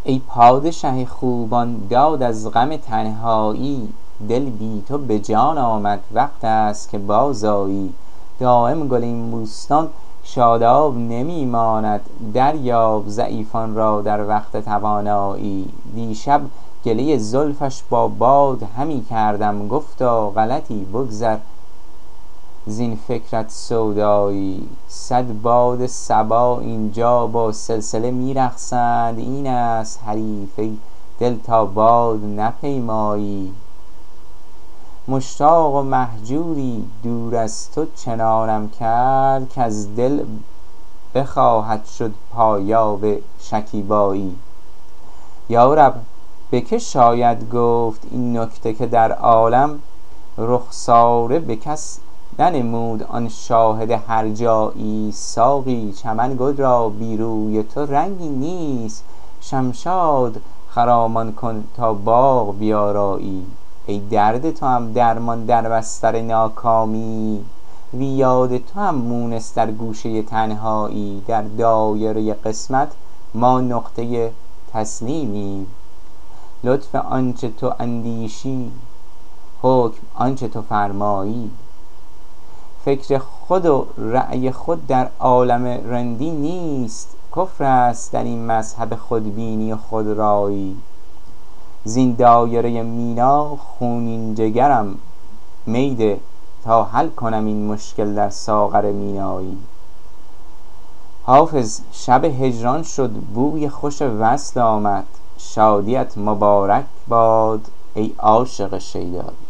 ای پادشه خوبان داد از غم تنهایی، دل بی تو به جان آمد وقت است که بازآیی. دایم گل این بوستان شاداب نمی ماند، دریاب ضعیفان را در وقت توانایی. دیشب گله زلفش با باد همی کردم، گفتا غلطی بگذر زین فکرت سودایی. صد باد صبا اینجا با سلسله می رقصند، این است حریفه دل تا باد نپیمایی. مشتاق و مهجوری دور از تو چنانم کرد، که از دل بخواهد شد پایاب شکیبایی. یا رب به که شاید گفت این نکته که در عالم، رخساره به کس ننمود آن شاهد هر جایی. ساقی چمن گل را بی روی تو رنگی نیست، شمشاد خرامان کن تا باغ بیارایی. ای درد تو هم درمان در بستر ناکامی، وی یاد تو هم مونس در گوشه تنهایی. در دایره قسمت ما نقطه تسلیمی، لطف آنچه تو اندیشی حکم آنچه تو فرمایی. فکر خود و رأی خود در عالم رندی نیست، کفر است در این مذهب خودبینی و خودرایی. زین دایره مینا خونین جگرم میده، تا حل کنم این مشکل در ساغر مینایی. حافظ شب هجران شد بوی خوش وصل آمد، شادیت مبارک باد ای عاشق شیدایی.